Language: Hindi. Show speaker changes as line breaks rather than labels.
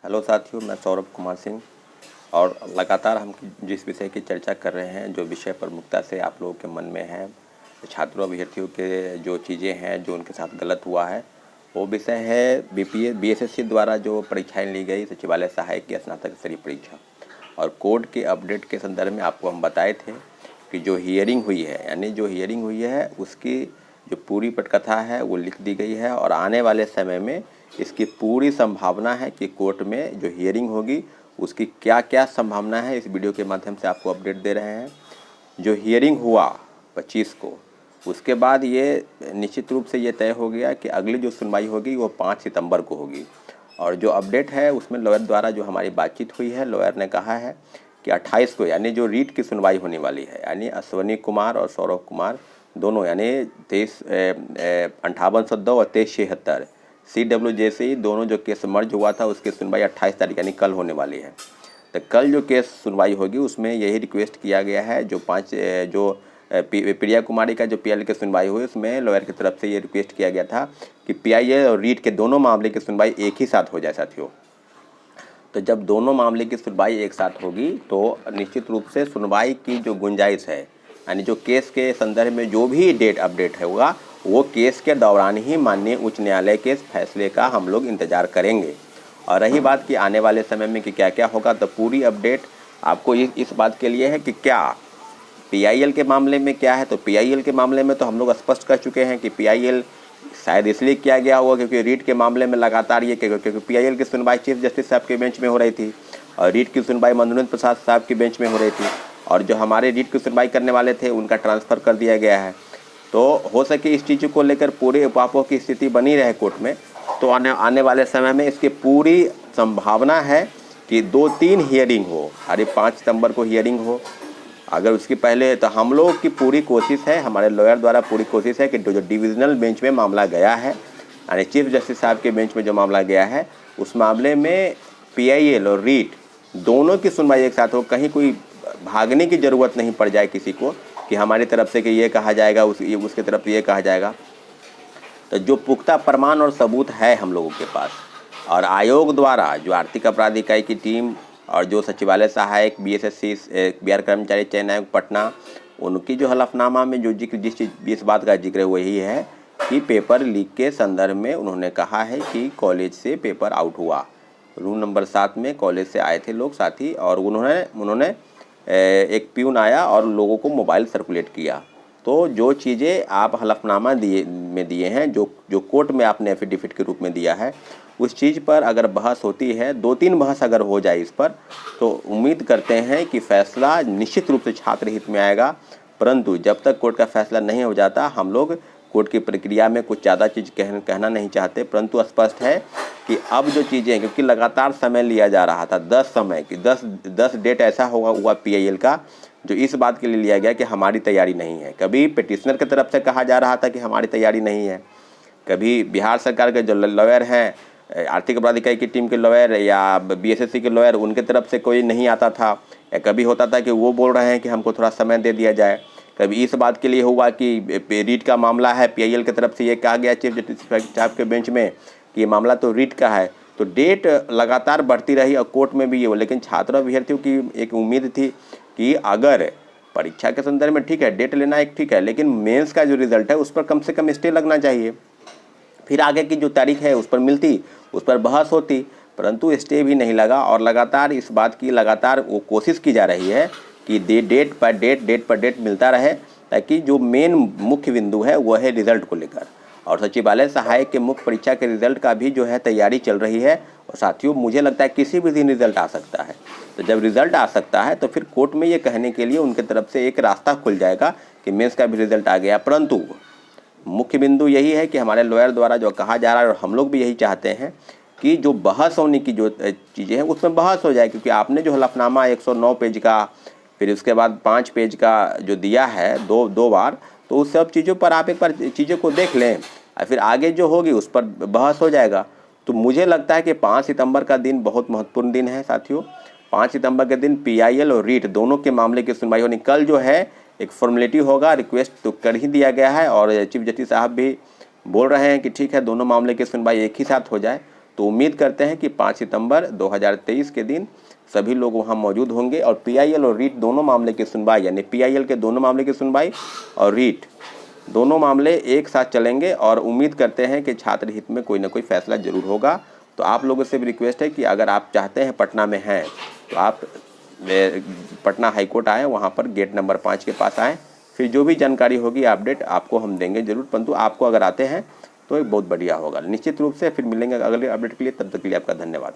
हेलो साथियों, मैं सौरभ कुमार सिंह। और लगातार हम जिस विषय की चर्चा कर रहे हैं, जो विषय प्रमुखता से आप लोगों के मन में है, छात्रों अभ्यर्थियों के जो चीज़ें हैं जो उनके साथ गलत हुआ है, वो विषय है बीएसएससी द्वारा जो परीक्षाएं ली गई, सचिवालय सहायक की स्नातक स्तरीय परीक्षा। और कोड के अपडेट के संदर्भ में आपको हम बताए थे कि जो हियरिंग हुई है, यानी जो हियरिंग हुई है उसकी जो पूरी पटकथा है वो लिख दी गई है। और आने वाले समय में इसकी पूरी संभावना है कि कोर्ट में जो हियरिंग होगी उसकी क्या क्या संभावना है, इस वीडियो के माध्यम से आपको अपडेट दे रहे हैं। जो हियरिंग हुआ 25 को, उसके बाद ये निश्चित रूप से ये तय हो गया कि अगली जो सुनवाई होगी वो 5 सितंबर को होगी। और जो अपडेट है उसमें लॉयर द्वारा जो हमारी बातचीत हुई है, लॉयर ने कहा है कि 28 को, यानी जो रीट की सुनवाई होने वाली है, यानी अश्वनी कुमार और सौरभ कुमार दोनों, यानी 5802 और 2376 CWJC दोनों जो केस मर्ज हुआ था उसकी सुनवाई 28 तारीख यानी कल होने वाली है। तो कल जो केस सुनवाई होगी उसमें यही रिक्वेस्ट किया गया है। जो प्रिया कुमारी का जो PIL की सुनवाई हुई उसमें लॉयर की तरफ से ये रिक्वेस्ट किया गया था कि PIL और रीट के दोनों मामले की सुनवाई एक ही साथ हो जाए साथियों। तो जब दोनों मामले की सुनवाई एक साथ होगी तो निश्चित रूप से सुनवाई की जो गुंजाइश है, यानी जो केस के संदर्भ में जो भी डेट अपडेट होगा वो केस के दौरान ही माननीय उच्च न्यायालय के फैसले का हम लोग इंतज़ार करेंगे। और रही बात कि आने वाले समय में कि क्या क्या होगा, तो पूरी अपडेट आपको इस बात के लिए है कि क्या PIL के मामले में क्या है। तो PIL के मामले में तो हम लोग स्पष्ट कर चुके हैं कि PIL शायद इसलिए किया गया होगा क्योंकि रीट के मामले में लगातार ये क्योंकि PIL की सुनवाई चीफ जस्टिस साहब के बेंच में हो रही थी और रीट की सुनवाई मनोरंजन प्रसाद साहब की बेंच में हो रही थी। और जो हमारे रीट की सुनवाई करने वाले थे उनका ट्रांसफ़र कर दिया गया है। तो हो सके इस चीज़ को लेकर पूरे उपापों की स्थिति बनी रहे कोर्ट में, तो आने वाले समय में इसकी पूरी संभावना है कि 2-3 हियरिंग हो। अरे 5 सितंबर को हियरिंग हो, अगर उसकी पहले, तो हम लोग की पूरी कोशिश है, हमारे लॉयर द्वारा पूरी कोशिश है कि जो डिविजनल बेंच में मामला गया है, यानी चीफ जस्टिस साहब के बेंच में जो मामला गया है, उस मामले में PIL और रीट दोनों की सुनवाई एक साथ हो। कहीं कोई भागने की ज़रूरत नहीं पड़ जाए किसी को कि हमारी तरफ से कि ये कहा जाएगा, उसकी तरफ ये कहा जाएगा। तो जो पुख्ता प्रमाण और सबूत है हम लोगों के पास, और आयोग द्वारा जो आर्थिक अपराध इकाई की टीम और जो सचिवालय सहायक BSSC बिहार कर्मचारी चयन आयोग पटना, उनकी जो हलफनामा में जो जिक्र जिस बात का जिक्र वही है कि पेपर लीक के संदर्भ में उन्होंने कहा है कि कॉलेज से पेपर आउट हुआ। रूम नंबर 7 में कॉलेज से आए थे लोग साथी, और उन्होंने एक प्यून आया और लोगों को मोबाइल सर्कुलेट किया। तो जो चीज़ें आप हलफनामा दिए हैं, जो कोर्ट में आपने एफिडेविट के रूप में दिया है, उस चीज़ पर अगर बहस होती है, 2-3 बहस अगर हो जाए इस पर, तो उम्मीद करते हैं कि फैसला निश्चित रूप से छात्र हित में आएगा। परंतु जब तक कोर्ट का फैसला नहीं हो जाता, हम लोग कोर्ट की प्रक्रिया में कुछ ज़्यादा चीज़ कहना नहीं चाहते। परंतु स्पष्ट है कि अब जो चीज़ें, क्योंकि लगातार समय लिया जा रहा था, 10 डेट ऐसा हुआ PIL का जो इस बात के लिए लिया गया कि हमारी तैयारी नहीं है। कभी पिटिशनर की तरफ से कहा जा रहा था कि हमारी तैयारी नहीं है, कभी बिहार सरकार के जो लॉयर हैं, आर्थिक अपराध इकाई की टीम के लॉयर या BSSC के लॉयर, उनके तरफ से कोई नहीं आता था, या कभी होता था कि वो बोल रहे हैं कि हमको थोड़ा समय दे दिया जाए। कभी इस बात के लिए हुआ कि रीट का मामला है, PIL की तरफ से ये कहा गया चीफ जस्टिस साहब के बेंच में कि ये मामला तो रीट का है। तो डेट लगातार बढ़ती रही और कोर्ट में भी ये हो। लेकिन छात्र अभ्यर्थियों की एक उम्मीद थी कि अगर परीक्षा के संदर्भ में ठीक है, डेट लेना एक ठीक है, लेकिन मेंस का जो रिज़ल्ट है उस पर कम से कम स्टे लगना चाहिए। फिर आगे की जो तारीख है उस पर मिलती, उस पर बहस होती, परंतु स्टे भी नहीं लगा। और लगातार इस बात की लगातार वो कोशिश की जा रही है कि डेट पर डेट मिलता रहे, ताकि जो मेन मुख्य बिंदु है वह है रिज़ल्ट को लेकर। और सचिवालय सहायक के मुख्य परीक्षा के रिज़ल्ट का भी जो है तैयारी चल रही है। और साथियों, मुझे लगता है किसी भी दिन रिज़ल्ट आ सकता है। तो जब रिज़ल्ट आ सकता है तो फिर कोर्ट में ये कहने के लिए उनके तरफ से एक रास्ता खुल जाएगा कि मेंस का भी रिज़ल्ट आ गया। परंतु मुख्य बिंदु यही है कि हमारे लॉयर द्वारा जो कहा जा रहा है, और हम लोग भी यही चाहते हैं कि जो बहस होने की जो चीज़ें हैं उसमें बहस हो जाए। क्योंकि आपने जो हलफनामा 109 पेज का, फिर उसके बाद 5 पेज का जो दिया है दो बार, तो उस सब चीज़ों पर आप एक बार चीज़ों को देख लें और फिर आगे जो होगी उस पर बहस हो जाएगा। तो मुझे लगता है कि 5 सितंबर का दिन बहुत महत्वपूर्ण दिन है साथियों। 5 सितंबर के दिन PIL और रीट दोनों के मामले की सुनवाई होनी। कल जो है एक फॉर्मेलिटी होगा, रिक्वेस्ट तो कर ही दिया गया है और चीफ जस्टिस साहब भी बोल रहे हैं कि ठीक है, दोनों मामले की सुनवाई एक ही साथ हो जाए। तो उम्मीद करते हैं कि 5 सितंबर 2023 के दिन सभी लोग वहां मौजूद होंगे और पीआईएल और रीट दोनों मामले की सुनवाई, यानी पीआईएल के दोनों मामले की सुनवाई और रीट दोनों मामले एक साथ चलेंगे और उम्मीद करते हैं कि छात्र हित में कोई ना कोई फैसला जरूर होगा। तो आप लोगों से भी रिक्वेस्ट है कि अगर आप चाहते हैं पटना में हैं तो आप पटना हाईकोर्ट आएँ, वहाँ पर गेट नंबर 5 के पास आएँ। फिर जो भी जानकारी होगी अपडेट आपको हम देंगे जरूर, परंतु आपको अगर आते हैं तो एक बहुत बढ़िया होगा निश्चित रूप से। फिर मिलेंगे अगले अपडेट के लिए, तब तक के लिए आपका धन्यवाद।